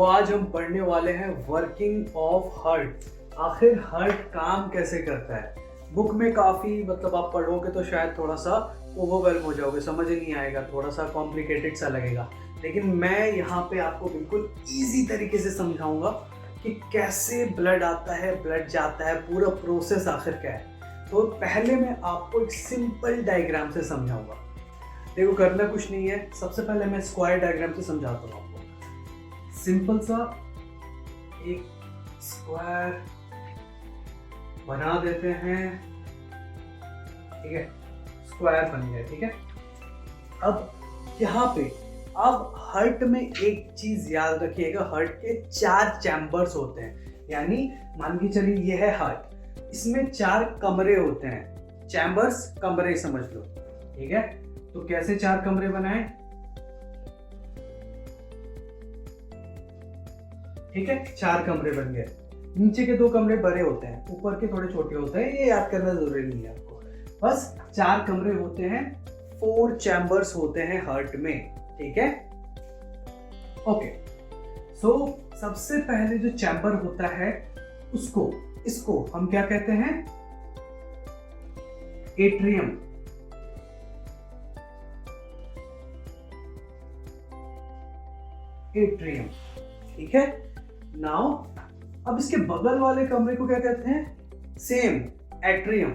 आज हम पढ़ने वाले हैं वर्किंग ऑफ हार्ट। आखिर हार्ट काम कैसे करता है। बुक में काफ़ी आप पढ़ोगे तो शायद थोड़ा सा ओवरवेल्म हो जाओगे, समझ ही नहीं आएगा, थोड़ा सा कॉम्प्लिकेटेड सा लगेगा। लेकिन मैं यहाँ पे आपको बिल्कुल इजी तरीके से समझाऊंगा कि कैसे ब्लड आता है, ब्लड जाता है, पूरा प्रोसेस आखिर क्या है। तो पहले मैं आपको एक सिंपल डायग्राम से समझाऊंगा। देखो, करना कुछ नहीं है। सबसे पहले मैं स्क्वायर डायग्राम से समझाता हूँ आपको। सिंपल सा एक स्क्वायर बना देते हैं, ठीक है। स्क्वायर बन गया, ठीक है। अब यहाँ पे अब हार्ट में एक चीज याद रखिएगा, हार्ट के 4 चैम्बर्स होते हैं। यानी मान के चलिए ये है हार्ट, इसमें 4 कमरे होते हैं। चैम्बर्स कमरे समझ लो, ठीक है। तो कैसे 4 कमरे बनाए, ठीक है। 4 कमरे बन गए। नीचे के 2 कमरे बड़े होते हैं, ऊपर के थोड़े छोटे होते हैं। ये याद करना जरूरी नहीं है आपको, बस 4 कमरे होते हैं। 4 चैम्बर्स होते हैं हार्ट में, ठीक है। ओके, सो सबसे पहले जो चैम्बर होता है इसको हम क्या कहते हैं, एट्रियम। एट्रियम, ठीक है। नाउ अब इसके बगल वाले कमरे को क्या कहते हैं, सेम, एट्रियम।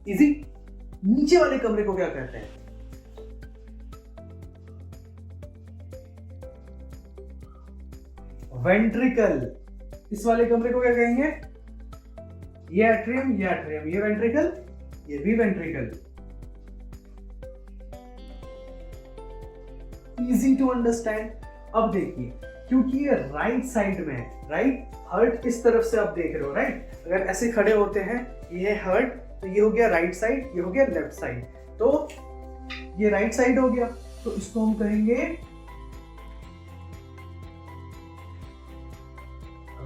इजी। नीचे वाले कमरे को क्या कहते हैं, वेंट्रिकल। इस वाले कमरे को क्या कहेंगे, ये एट्रियम, ये एट्रियम, ये वेंट्रिकल, ये भी वेंट्रिकल। Easy to understand. अब देखिए, क्योंकि ये राइट साइड में है, राइट, हार्ट इस तरफ से आप देख रहे हो, राइट। अगर ऐसे खड़े होते हैं, ये हार्ट, तो ये हो गया राइट साइड, ये हो गया लेफ्ट साइड। तो ये राइट साइड हो गया, तो इसको हम कहेंगे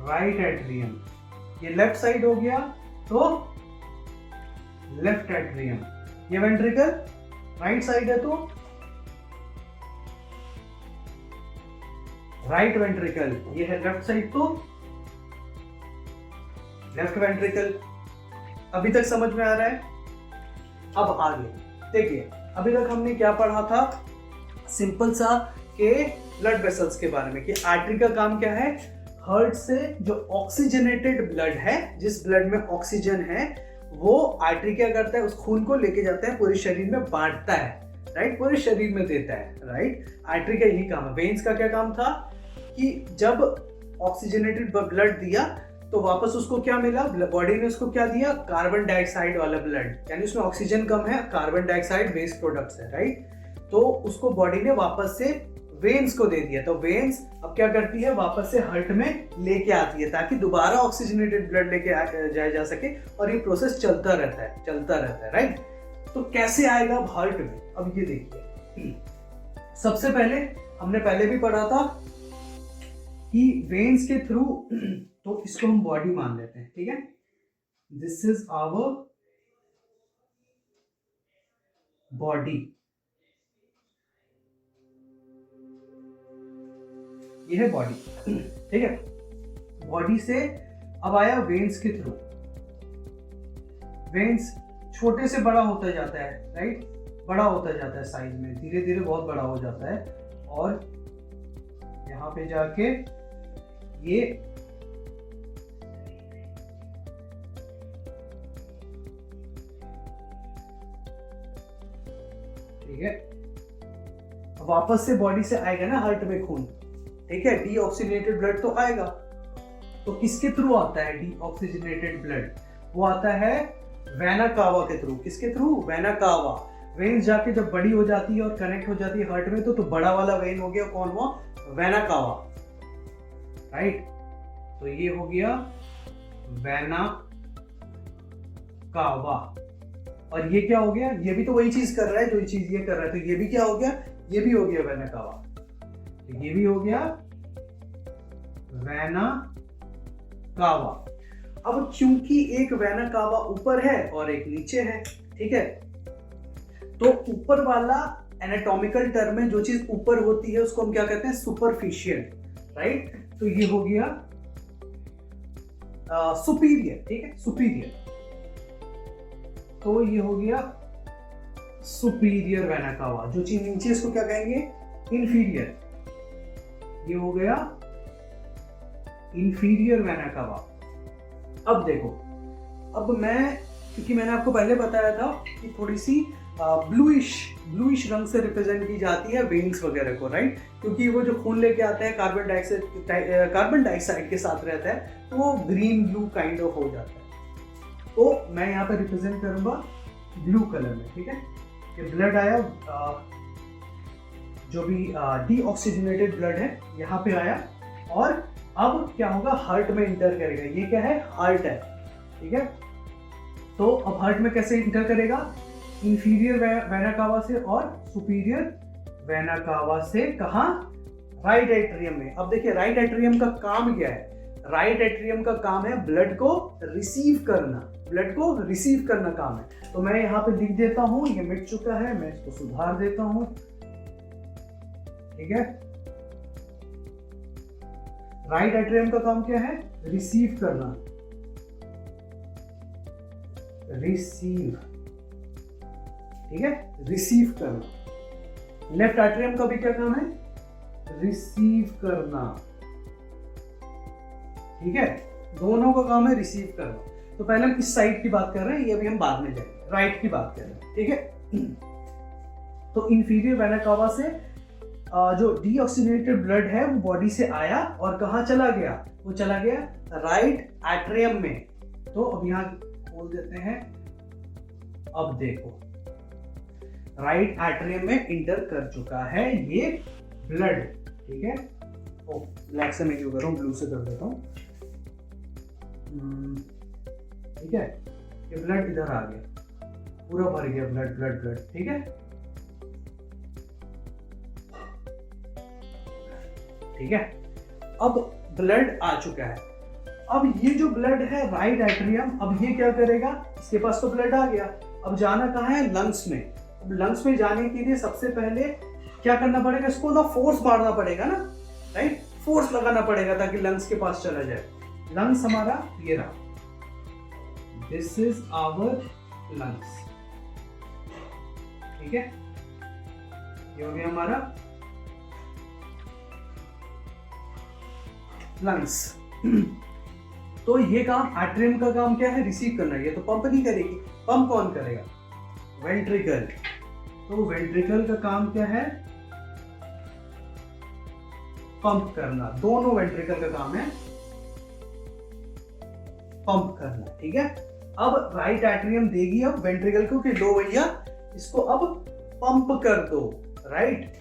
राइट एट्रियम। ये लेफ्ट साइड हो गया, तो लेफ्ट एट्रियम। ये वेंट्रिकल राइट साइड है, तो राइट वेंट्रिकल। ये है लेफ्ट साइड, तो लेफ्ट वेंट्रिकल। अभी तक समझ में आ रहा है। अब आगे देखिए, अभी तक हमने क्या पढ़ा था, सिंपल सा के ब्लड वेसल्स के बारे में, कि आर्टरी का काम क्या है, हार्ट से जो ऑक्सीजनेटेड ब्लड है, जिस ब्लड में ऑक्सीजन है, वो आर्टरी क्या करता है, उस खून को लेके जाता है, पूरे शरीर में बांटता है, राइट, पूरे शरीर में देता है, राइट। आर्टरी का यही काम है। वेन्स का क्या काम था कि जब ऑक्सीजनेटेड ब्लड दिया तो वापस उसको क्या मिला, बॉडी ने उसको क्या दिया, कार्बन डाइऑक्साइड वाला ब्लड, यानी उसमें ऑक्सीजन कम है, कार्बन डाइऑक्साइड वेस्ट प्रोडक्ट्स है, राइट। तो उसको बॉडी ने वापस से वेन्स को दे दिया। तो वेन्स अब क्या करती है, वापस से हार्ट में लेके आती है, ताकि दोबारा ऑक्सीजनेटेड ब्लड लेके जाया जा सके, और ये प्रोसेस चलता रहता है, राइट। तो कैसे आएगा अब हार्ट में, अब ये देखिए। सबसे पहले हमने पहले भी पढ़ा था कि वेन्स के थ्रू, तो इसको हम बॉडी मान लेते हैं, ठीक है। दिस इज आवर बॉडी, ये है बॉडी, ठीक है। बॉडी से अब आया वेन्स के थ्रू। वेन्स छोटे से बड़ा होता जाता है, राइट, बड़ा होता जाता है साइज में, धीरे धीरे बहुत बड़ा हो जाता है, और यहाँ पे जाके ये ठीक है, वापस से बॉडी से आएगा ना हार्ट में खून, ठीक है। डीऑक्सीजनेटेड ब्लड तो आएगा, तो किसके थ्रू आता है डीऑक्सीजनेटेड ब्लड, वो आता है वेना कावा के थ्रू। किसके थ्रू, वेना कावा। वेन्स जाके जब बड़ी हो जाती है और कनेक्ट हो जाती है हार्ट में, तो बड़ा वाला वेन हो गया, कौन हुआ, वेना कावा, राइट। तो ये हो गया वेना कावा। और ये क्या हो गया, ये भी तो वही चीज कर रहा है जो ये चीज ये कर रहा है, तो ये भी क्या हो गया, ये भी हो गया वेना कावा। तो ये भी हो गया वेना कावा। अब चूंकि एक वेना कावा ऊपर है और एक नीचे है, ठीक है, तो ऊपर वाला एनाटॉमिकल टर्म में जो चीज ऊपर होती है उसको हम क्या कहते हैं, सुपरफिशियल, राइट। तो ये हो गया सुपीरियर, ठीक है, सुपीरियर। तो ये हो गया सुपीरियर वेना कावा। जो चीज नीचे इसको क्या कहेंगे, इंफीरियर। ये हो गया इंफीरियर वेना कावा। अब देखो, अब मैं, क्योंकि मैंने आपको पहले बताया था कि थोड़ी सी ब्लूइश रंग से रिप्रेजेंट की जाती है वेन्स वगैरह को, राइट, क्योंकि वो जो खून लेके आता है कार्बन डाइऑक्साइड के साथ रहता है, तो वो ग्रीन ब्लू काइंड ऑफ हो जाता है। तो मैं यहाँ पे रिप्रेजेंट करूंगा ब्लू कलर में, ठीक है। ये ब्लड आया, जो भी डीऑक्सीजनेटेड ब्लड है यहाँ पे आया, और अब क्या होगा, हार्ट में इंटर करेगा। ये क्या है, हार्ट है, ठीक है। तो अब हार्ट में कैसे इंटर करेगा, इंफीरियर वेना कावा से और सुपीरियर वेना कावा से। कहाँ, राइट एट्रियम में। अब देखिए राइट एट्रियम का काम क्या है, राइट एट्रियम का काम है ब्लड को रिसीव करना, ब्लड को रिसीव करना काम है। तो मैं यहाँ पे लिख देता हूं, ये मिट चुका है, मैं इसको सुधार देता हूं, ठीक है। राइट एट्रियम का काम क्या है, रिसीव करना, रिसीव, ठीक है, रिसीव करना। लेफ्ट एट्रियम का भी क्या काम है, रिसीव करना, ठीक है। दोनों का काम है रिसीव करना। तो पहले हम इस साइड की बात कर रहे हैं, ये अभी हम बाद में जाएंगे, राइट की बात कर रहे हैं, ठीक है। तो इंफीरियर वेना कावा से जो डीऑक्सीजनेटेड ब्लड है वो बॉडी से आया और कहाँ चला गया, वो चला गया राइट एट्रियम में। तो अब यहाँ खोल देते हैं, अब देखो राइट एट्रियम में इंटर कर चुका है ये ब्लड, ठीक है। ओ, ब्लैक से मैं क्यों कर रहा हूँ, ब्लू से कर देता हूँ, ठीक है। ये ब्लड इधर आ गया, पूरा भर गया ब्लड ब्लड ब्लड, ठीक है, ठीक है। अब ब्लड आ चुका है। अब ये जो ब्लड है राइट एट्रियम, अब ये क्या करेगा, इसके पास तो ब्लड आ गया, अब जाना कहाँ है, लंग्स में। अब लंग्स में जाने के लिए सबसे पहले क्या करना पड़ेगा, इसको ना फोर्स मारना पड़ेगा ना, राइट, फोर्स लगाना पड़ेगा ताकि लंग्स के पास चला जाए। लंग्स हमारा ये रहा, दिस इज आवर लंग्स, ठीक है। ये हो गया हमारा लंग्स। तो ये काम एट्रियम का काम क्या है, रिसीव करना। ये तो पंप नहीं करेगी, पंप कौन करेगा, वेंट्रिकल। तो वेंट्रिकल का काम क्या है, पंप करना। दोनों वेंट्रिकल का काम है पंप करना, ठीक है। अब राइट एट्रियम देगी अब वेंट्रिकल को कि लो भैया इसको अब पंप कर दो, राइट।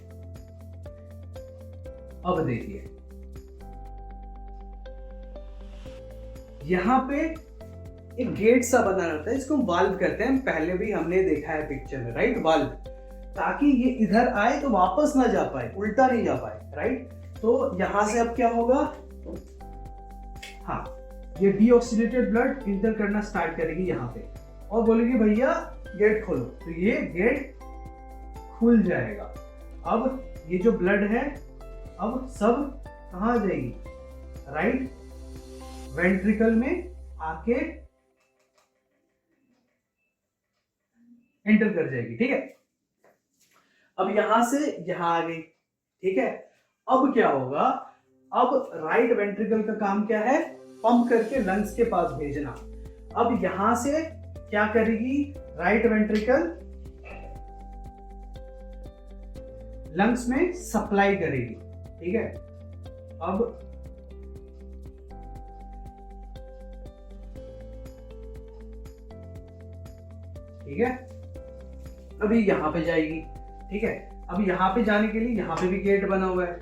अब देखिए यहां पे एक गेट सा बना रहता है, इसको वाल्व कहते हैं, पहले भी हमने देखा है पिक्चर में, राइट, वाल्व, ताकि ये इधर आए तो वापस ना जा पाए, उल्टा नहीं जा पाए, राइट। तो यहां से अब क्या होगा, हाँ, ये डीऑक्सीडेटेड ब्लड इंटर करना स्टार्ट करेगी यहाँ पे और बोलेगी भैया गेट खोलो, तो ये गेट खुल जाएगा। अब ये जो ब्लड है अब सब कहाँ जाएगी, राइट वेंट्रिकल में आके एंटर कर जाएगी, ठीक है। अब यहां से यहां आ गई, ठीक है। अब क्या होगा, अब राइट वेंट्रिकल का काम क्या है, पंप करके लंग्स के पास भेजना। अब यहां से क्या करेगी, राइट वेंट्रिकल लंग्स में सप्लाई करेगी, ठीक है। अब ठीक है, अभी यहां पे जाएगी, ठीक है। अब यहां पे जाने के लिए यहां पे भी गेट बना हुआ है,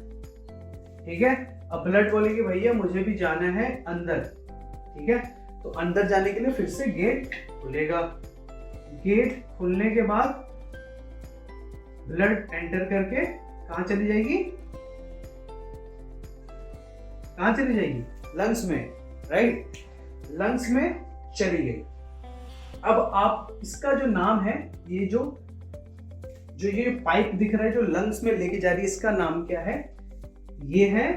ठीक है। अब ब्लड बोलेगी भैया मुझे भी जाना है अंदर, ठीक है। तो अंदर जाने के लिए फिर से गेट खुलेगा। गेट खुलने के बाद ब्लड एंटर करके कहां चली जाएगी, कहां चली जाएगी, लंग्स में, राइट, लंग्स में चली गई। अब आप इसका जो नाम है, ये जो जो ये पाइप दिख रहा है जो लंग्स में लेके जा रही है, इसका नाम क्या है? ये है,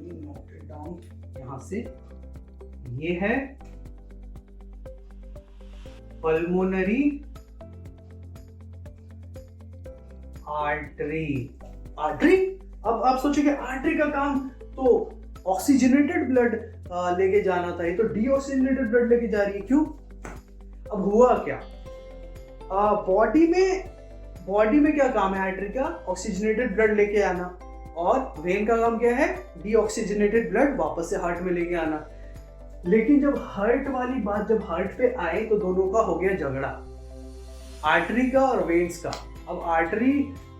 नोट इट डाउन यहां से, ये है पल्मोनरी आर्टरी। आर्टरी, अब आप सोचोगे आर्टरी का काम तो ऑक्सीजनेटेड ब्लड लेके जाना था, ये तो डीऑक्सीजनेटेड ब्लड लेके जा रही है, क्यों? अब हुआ क्या, बॉडी में क्या काम है आर्टरी का? ऑक्सीजनेटेड ब्लड लेके आना, और वेन का काम क्या है? डीऑक्सीजनेटेड ब्लड वापस से हार्ट में लेके आना। लेकिन जब हार्ट वाली बात जब हार्ट पे आए तो दोनों का हो गया झगड़ा, आर्टरी का और वेन्स का।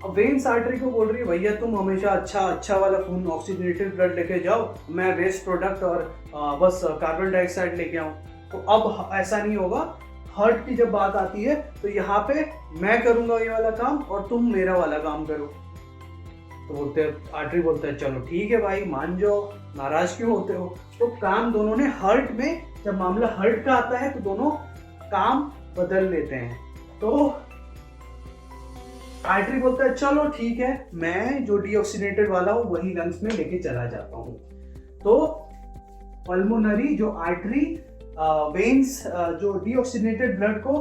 अब वेन्स आर्टरी को बोल रही है भैया तुम हमेशा अच्छा वाला खून ऑक्सीजनेटेड ब्लड लेके जाओ, मैं वेस्ट प्रोडक्ट और बस कार्बन डाइऑक्साइड लेके आऊं। तो अब ऐसा नहीं होगा, हार्ट की जब बात आती है तो यहाँ पे मैं करूंगा ये वाला काम और तुम मेरा वाला काम करो। तो बोलते हैं, आर्टरी बोलता है चलो ठीक है भाई मान जाओ, नाराज क्यों होते हो? तो काम दोनों ने हार्ट में, जब मामला हार्ट का आता है तो दोनों काम बदल लेते हैं। तो आर्टरी बोलता है चलो ठीक है, मैं जो डीऑक्सीनेटेड वाला हूँ वही लंग्स में लेके चला जाता हूँ। तो पल्मोनरी जो आर्टरी वेन्स जो डीऑक्सीनेटेड ब्लड को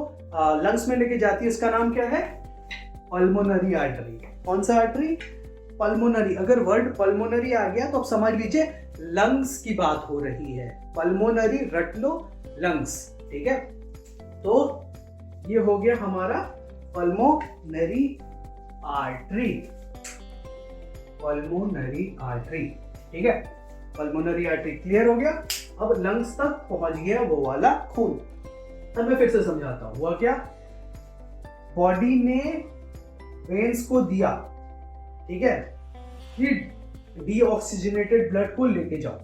लंग्स में लेके जाती है, इसका नाम क्या है? Pulmonary artery. कौन सा आर्टरी? पल्मोनरी। अगर वर्ड पल्मोनरी आ गया तो अब समझ लीजिए लंग्स की बात हो रही है। पल्मोनरी रट लो, लंग्स, ठीक है। तो ये हो गया हमारा पल्मोनरी आर्टरी, पल्मोनरी आर्टरी, ठीक है। पल्मोनरी आर्टरी क्लियर हो गया। अब लंग्स तक पहुंच गया वो वाला खून। अब मैं फिर से समझाता हूं, हुआ क्या? बॉडी ने वेन्स को दिया, ठीक है, कि डीऑक्सीजनेटेड ब्लड को लेके जाओ,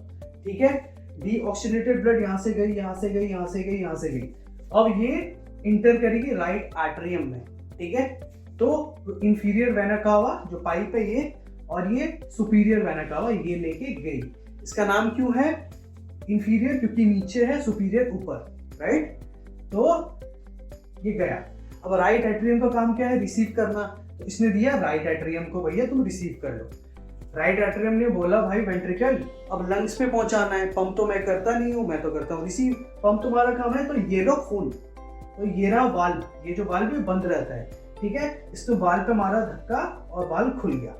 ठीक है। डीऑक्सीजनेटेड ब्लड यहां से गई, यहां से गई, यहां से गई, यहां से गई। अब ये इंटर करेगी राइट आर्टरियम में, ठीक है। तो इंफीरियर वेना कावा जो पाइप है ये, और ये सुपीरियर वेना कावा ये लेके गई। इसका नाम क्यों है इंफीरियर? क्योंकि नीचे है, सुपीरियर ऊपर, राइट। तो ये गया। अब राइट एट्रियम का काम क्या है? रिसीव करना। तो इसने दिया राइट एट्रियम को, भैया तुम रिसीव कर लो। राइट एट्रियम ने बोला भाई वेंट्रिकल अब लंग्स में पहुंचाना है, पंप तो मैं करता नहीं हूं, मैं तो करता हूं रिसीव, पंप तुम्हारा काम है। तो ये लो खून, तो ये रहा वाल्व, ये जो वाल्व है बंद रहता है, ठीक है। इसको वाल्व पे मारा धक्का और वाल्व खुल गया,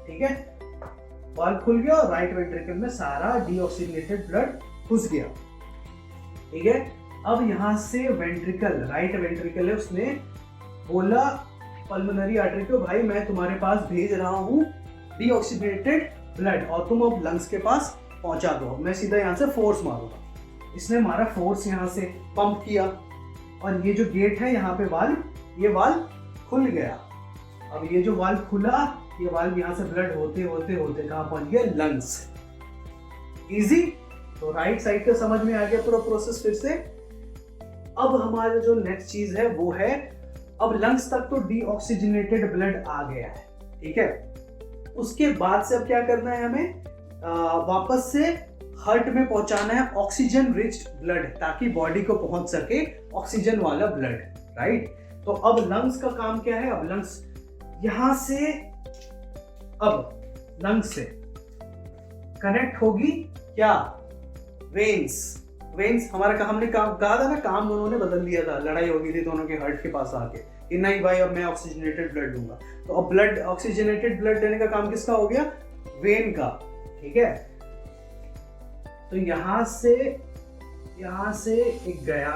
ठीक है। वाल्व खुल गया और राइट वेंट्रिकल में सारा डीऑक्सीजनेटेड ब्लड घुस गया, ठीक है। अब यहां से वेंट्रिकल, राइट वेंट्रिकल है, उसने बोला पल्मोनरी आर्टरी को भाई मैं तुम्हारे पास भेज रहा हूं डीऑक्सीजनेटेड ब्लड और तुम अब लंग्स के पास पहुंचा दो। मैं सीधा यहां से फोर्स मारूंगा। इसने मारा फोर्स, यहां से पंप किया और ये जो गेट है यहाँ पे वाल्व, ये वाल्व खुल गया। अब ये जो वाल्व खुला, ये वाल्व यहाँ से ब्लड होते होते होते कहाँ पहुंच गया? लंग्स। इजी। तो राइट साइड का समझ में आ गया पूरा प्रोसेस फिर से। अब हमारा जो नेक्स्ट चीज है वो है, अब लंग्स तक तो डीऑक्सीजनेटेड ब्लड आ गया है, ठीक है। उसके बाद से अब क्या करना है हमें? वापस से हार्ट में पहुंचाना है ऑक्सीजन रिच्ड ब्लड, ताकि बॉडी को पहुंच सके ऑक्सीजन वाला ब्लड, राइट। तो अब लंग्स का काम क्या है? अब लंग्स यहां से, अब लंग्स से कनेक्ट होगी क्या? वेन्स हमारा, हमने कहा था ना, काम दोनों ने बदल दिया था, लड़ाई हो गई थी दोनों के हार्ट के पास आके कि नहीं भाई अब मैं ऑक्सीजनेटेड ब्लड दूंगा। तो अब ब्लड, ऑक्सीजनेटेड ब्लड देने का काम किसका हो गया? वेन का, ठीक है। तो यहां से एक गया,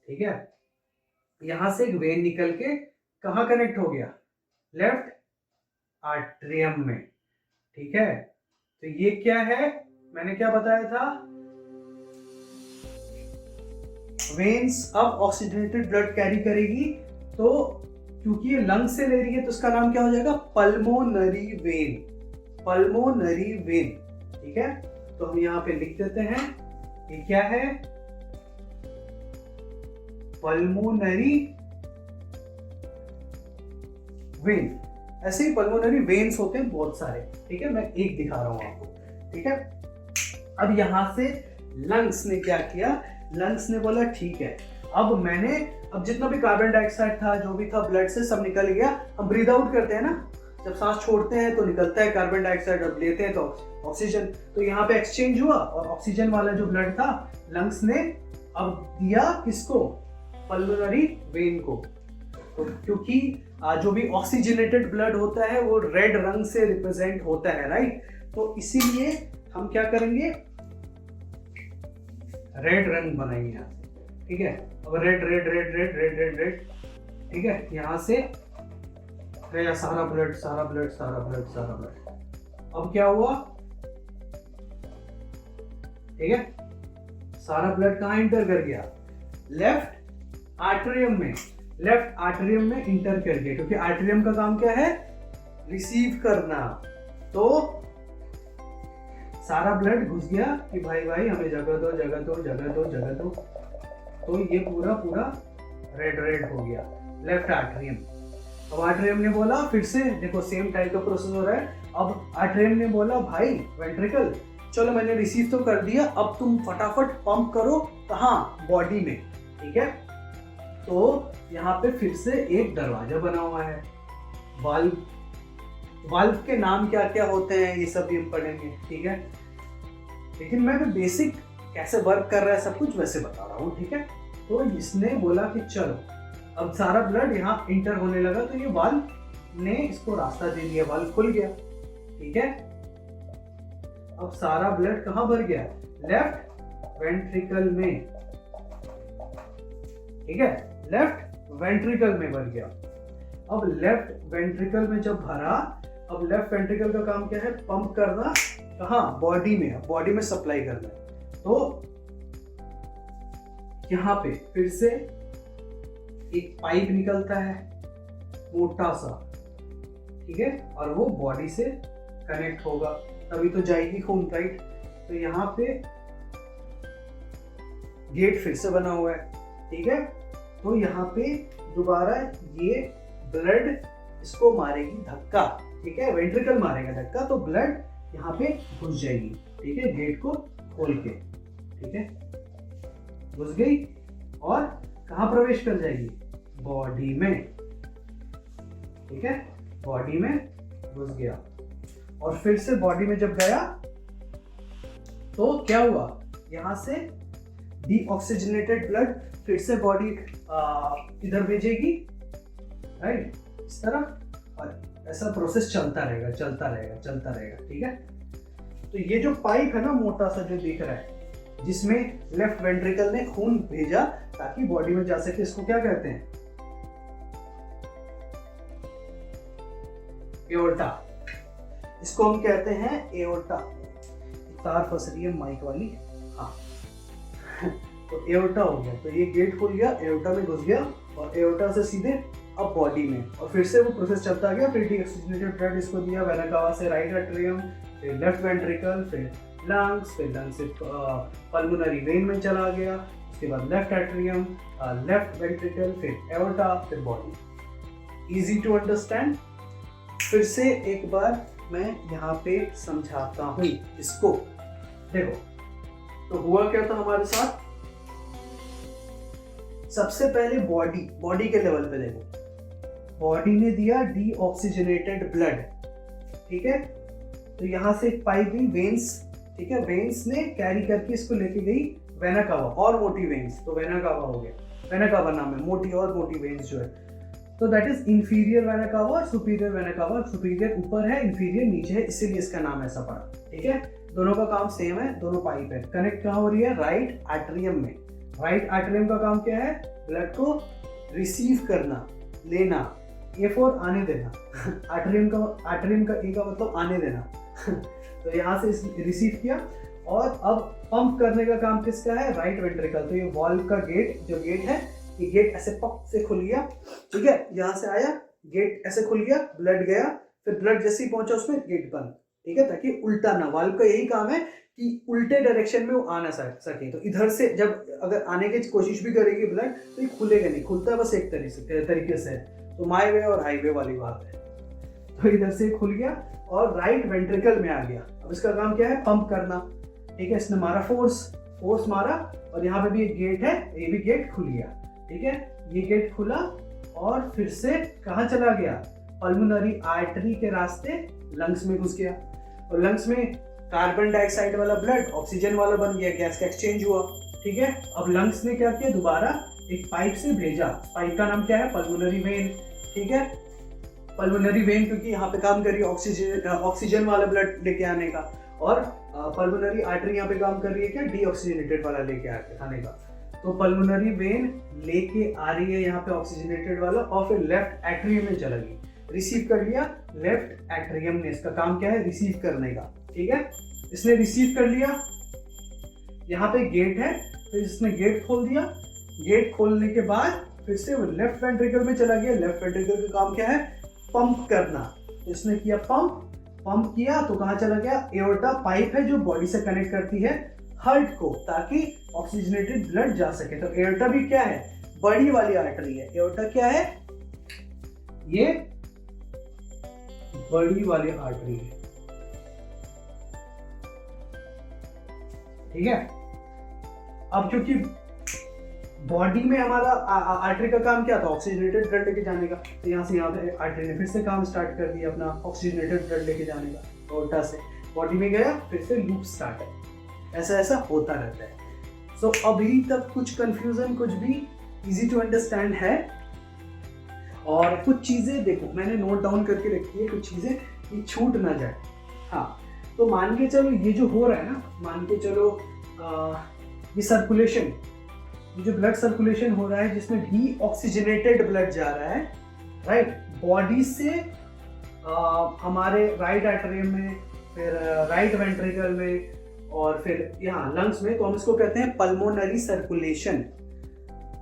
ठीक है। यहां से एक वेन निकल के कहां कनेक्ट हो गया? लेफ्ट आर्टरियम में, ठीक है। तो ये क्या है? मैंने क्या बताया था? वेन्स अब ऑक्सीजनेटेड ब्लड कैरी करेगी, तो क्योंकि ये लंग से ले रही है तो इसका नाम क्या हो जाएगा? पल्मोनरी वेन, पल्मोनरी वेन, ठीक है। तो हम यहां पे लिख देते हैं, ये क्या है? Pulmonary vein. ऐसे ही पल्मोनरी वेन्स होते हैं बहुत सारे, ठीक है। मैं एक दिखा रहा हूं आपको, ठीक है। अब यहां से लंग्स ने क्या किया? लंग्स ने बोला ठीक है अब जितना भी कार्बन डाइऑक्साइड था, जो भी था ब्लड से, सब निकल गया। हम ब्रीद आउट करते हैं ना, जब सांस छोड़ते हैं तो निकलता है कार्बन डाइऑक्साइड, और लेते हैं तो ऑक्सीजन। तो यहाँ पे एक्सचेंज हुआ और ऑक्सीजन वाला जो ब्लड था लंग्स ने अब दिया किसको? पल्मोनरी वेन को। तो क्योंकि जो भी ऑक्सीजनेटेड ब्लड होता है वो रेड रंग से रिप्रेजेंट होता है, राइट? तो इसीलिए हम क्या करेंगे, रेड रंग बनाएंगे यहाँ से, ठीक है? अब red red red red red red red, ठीक है? यहाँ से गया सारा ब्लड सारा ब्लड सारा ब्लड सारा ब्लड। अब क्या हुआ, ठीक है? सारा ब्लड कहाँ इंटर कर गया? लेफ्ट आर्टरियम में, लेफ्ट आर्टरियम में इंटर कर गया, क्योंकि आर्टरियम का काम क्या है? रिसीव करना। तो सारा ब्लड घुस गया कि भाई भाई हमें जगह दो जगह दो जगह दो जगह दो। तो ये पूरा पूरा रेड रेड हो गया लेफ्ट आर्टरियम। अब आर्टरियम ने बोला, फिर से देखो सेम टाइप का प्रोसेस हो रहा है। अब आर्टरियम ने बोला, भाई वेंट्रिकल चलो मैंने रिसीव तो कर दिया, अब तुम फटाफट पंप करो। कहाँ? बॉडी में, ठीक है? तो यहाँ पे फिर से एक दरवाजा बना हुआ है। वाल्व, वाल्व के नाम क्या क्या होते हैं ये सब भी हम पढ़ेंगे, ठीक है? लेकिन मैं भी बेसिक कैसे वर्क कर रहा है सब कुछ वैसे बता रहा हूँ, ठीक है? तो इसने बोला कि चलो अब सारा ब्लड यहाँ इंटर होने लगा, तो ये वाल्व ने इसको रास्ता दे दिया, वाल्व खुल गया, ठीक है? अब सारा ब्लड कहाँ भर गया? लेफ्ट वेंट्रिकल में, ठीक है? लेफ्ट वेंट्रिकल में भर गया। अब लेफ्ट वेंट्रिकल में जब भरा, अब लेफ्ट वेंट्रिकल का काम क्या है? पंप करना। कहाँ? बॉडी में, बॉडी में सप्लाई करना। तो यहाँ पे फिर से एक पाइप निकलता है मोटा सा, ठीक है? और वो बॉडी से कनेक्ट होगा, तभी तो जाएगी खून, राइट? तो यहाँ पे गेट फिर से बना हुआ है, ठीक है? तो यहाँ पे दोबारा ये ब्लड इसको मारेगी धक्का, ठीक है? वेंट्रिकल मारेगा धक्का, तो ब्लड यहाँ पे घुस जाएगी, ठीक है? गेट को खोल के, ठीक है? घुस गई और कहाँ प्रवेश कर जाएगी? बॉडी में, ठीक है? बॉडी में घुस गया और फिर से बॉडी में जब गया तो क्या हुआ? यहाँ से डीऑक्सीजनेटेड ब्लड फिर से बॉडी इधर भेजेगी, राइट? इस तरह, और ऐसा प्रोसेस चलता रहेगा चलता रहेगा चलता रहेगा, ठीक है? तो ये जो पाइप है ना मोटा सा जो दिख रहा है, जिसमें लेफ्ट वेंट्रिकल ने खून भेजा ताकि बॉडी में जा सके, इसको क्या कहते हैं? एओर्टा। इसको हम कहते हैं एओर्टा। तार फंस रही है माइक वाली, हाँ। तो एओर्टा हो गया, तो ये गेट खुल गया, एओर्टा में घुस गया और एओर्टा से सीधे अब बॉडी में, और फिर से वो प्रोसेस चलता गया। फिर डीऑक्सीजनेटेड ब्लड इसको दिया वेना कावा से राइट एट्रियम, फिर लेफ्ट वेंट्रिकल, फिर लंग्स, फिर लंग्स से पल्मोनरी वेन में चला गया, उसके बाद लेफ्ट एट्रियम, लेफ्ट वेंट्रिकल, फिर एओर्टा, फिर बॉडी। Easy to understand. फिर से एक बार मैं यहाँ पे समझाता हूँ इसको। देखो तो हुआ क्या था हमारे साथ? सबसे पहले बॉडी के लेवल पे देखो, बॉडी ने दिया डीऑक्सीजनेटेड ब्लड, ठीक है? तो यहाँ से एक पाइप गई वेन्स, ठीक है? वेन्स ने कैरी करके इसको लेके गई वेना कावा, और मोटी वेन्स, तो वेना कावा हो गया। वेना कावा नाम है, मोटी और मोटी वेन्स जो है। तो that is inferior vena cava और सुपीरियर वेना कावा। सुपीरियर ऊपर है, इंफीरियर नीचे है, इसीलिए इसका नाम ऐसा पड़ा, ठीक है? दोनों का काम सेम है, दोनों पाइप है। कनेक्ट कहाँ हो रही है? राइट आर्टरियम में। राइट आर्टरियम का काम क्या है? ब्लड को रिसीव करना, लेना। ए फॉर आने देना। आर्टरियम का ए का मतलब आने देना। तो यहाँ से रिसीव किया, और अब पंप करने का काम किसका है? Right ventricle. तो ये वॉल्व का गेट, जो गेट है, ये गेट ऐसे पक से खुल गया, ठीक है? यहाँ से आया, गेट ऐसे खुल गया, ब्लड गया, फिर ब्लड जैसे ही पहुंचा उसमें गेट बंद, ठीक है? ताकि उल्टा ना, वाल्व का यही काम है कि उल्टे डायरेक्शन में वो आ ना सके। तो इधर से जब अगर आने की कोशिश भी करेगी ब्लड, तो ये खुलेगा नहीं, खुलता है बस एक तरीके से। तो माई वे और हाईवे वाली बात है। तो इधर से खुल गया और राइट वेंट्रिकल में आ गया। अब इसका काम क्या है? पंप करना, ठीक है? इसने मारा फोर्स मारा, और यहाँ पे भी एक गेट है, ये भी गेट खुल गया। ठीक है, ये गेट खुला और फिर से कहाँ चला गया, पल्मोनरी आर्टरी के रास्ते लंग्स में घुस गया, और लंग्स में कार्बन डाइऑक्साइड वाला ब्लड ऑक्सीजन वाला बन गया, गैस का एक्सचेंज हुआ। ठीक है, अब लंग्स ने क्या किया, दोबारा एक पाइप से भेजा, पाइप का नाम क्या है, पल्मोनरी वेन। ठीक है, पल्मोनरी वेन क्योंकि यहाँ पे काम कर रही है ऑक्सीजन वाला ब्लड लेके आने का, और पल्मोनरी आर्टरी यहाँ पे काम कर रही है क्या, डीऑक्सीजनेटेड वाला लेके आने का। तो पल्मोनरी वेन लेके आ रही है यहाँ पे ऑक्सीजनेटेड वाला, और फिर लेफ्ट एट्रियम में चला गई, रिसीव कर लिया। लेफ्ट एट्रियम ने, इसका काम क्या है, रिसीव करने का। ठीक है, इसने रिसीव कर लिया, यहाँ पे गेट है, फिर इसने गेट खोल दिया, गेट खोलने के बाद फिर से वो लेफ्ट वेंट्रिकल में चला गया। लेफ्ट वेंट्रिकल का काम क्या है, पंप करना, तो इसने किया पंप किया, तो कहाँ चला गया, एओर्टा पाइप है जो बॉडी से कनेक्ट करती है हार्ट को, ताकि ऑक्सीजनेटेड ब्लड जा सके। तो एओर्टा भी क्या है, बड़ी वाली आर्टरी है। एओर्टा क्या है, ये बड़ी वाली आर्टरी है। ठीक है, अब क्योंकि बॉडी में हमारा आर्टरी का काम क्या था, ऑक्सीजनेटेड ब्लड लेके जाने का, तो यहाँ से यहाँ पे आर्टरी ने फिर से काम स्टार्ट कर दिया अपना ऑक्सीजनेटेड ब्लड लेके जाने का, एओर्टा से बॉडी में गया, फिर से लूप स्टार्ट है। ऐसा होता रहता है। सो अभी तक कुछ कंफ्यूजन, कुछ भी इजी टू अंडरस्टैंड है, और कुछ चीजें देखो मैंने नोट डाउन करके रखी है, कुछ चीजें ये छूट ना जाए। हाँ, तो मान के चलो ये जो हो रहा है ना, मान के चलो ये सर्कुलेशन, ये जो ब्लड सर्कुलेशन हो रहा है जिसमें डीऑक्सीजनेटेड ब्लड जा रहा है, राइट, बॉडी से हमारे राइट एट्रियम में, फिर राइट वेंट्रिकल में, और फिर यहाँ लंग्स में, तो हम इसको कहते हैं पल्मोनरी सर्कुलेशन।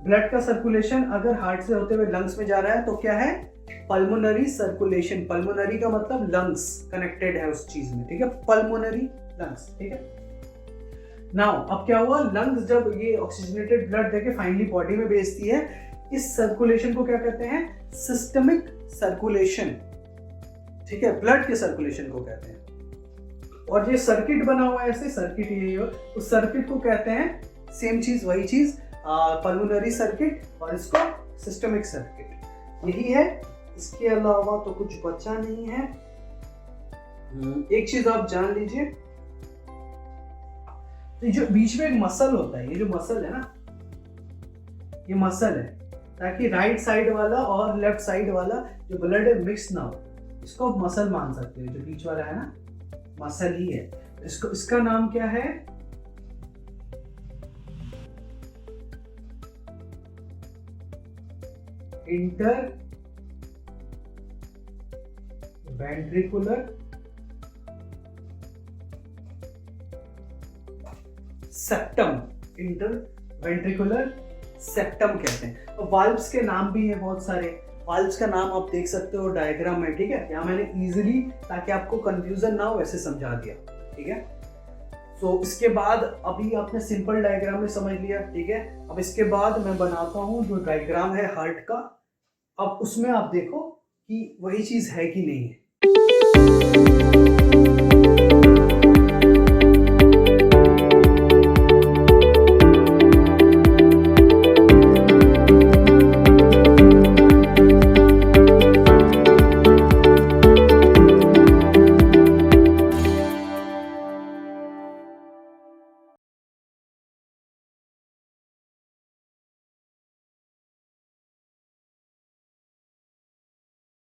ब्लड का सर्कुलेशन अगर हार्ट से होते हुए लंग्स में जा रहा है तो क्या है, पल्मोनरी सर्कुलेशन। पल्मोनरी का मतलब लंग्स कनेक्टेड है उस चीज में। ठीक है, पल्मोनरी लंग्स। ठीक है, नाउ अब क्या हुआ, लंग्स जब ये ऑक्सीजनेटेड ब्लड देके फाइनली बॉडी में भेजती है, इस सर्कुलेशन को क्या कहते हैं, सिस्टमिक सर्कुलेशन। ठीक है, ब्लड के सर्कुलेशन को कहते हैं। और ये सर्किट बना हुआ है ऐसे, सर्किट ये हो, उस सर्किट को कहते हैं, सेम चीज वही चीज, पल्मोनरी सर्किट, और इसको सिस्टमिक सर्किट। यही है, इसके अलावा तो कुछ बचा नहीं है। एक चीज आप जान लीजिए, तो जो बीच में एक मसल होता है, ये जो मसल है ना, ये मसल है ताकि राइट साइड वाला और लेफ्ट साइड वाला जो ब्लड है मिक्स ना हो, इसको आप मसल मान सकते हो। जो बीच वाला है ना, मसल ही है। इसका नाम क्या है, inter ventricular septum. Inter ventricular septum कहते हैं। और वाल्व्स के नाम भी हैं बहुत सारे, वाल्व्स का नाम आप देख सकते हो डायग्राम में। ठीक है, यहाँ मैंने इजीली, ताकि आपको कंफ्यूजन ना हो, वैसे समझा दिया। ठीक है, तो इसके बाद अभी आपने सिंपल डायग्राम में समझ लिया। ठीक है, अब इसके बाद मैं बनाता हूँ जो डायग्राम है हार्ट का, अब उसमें आप देखो कि वही चीज है कि नहीं है।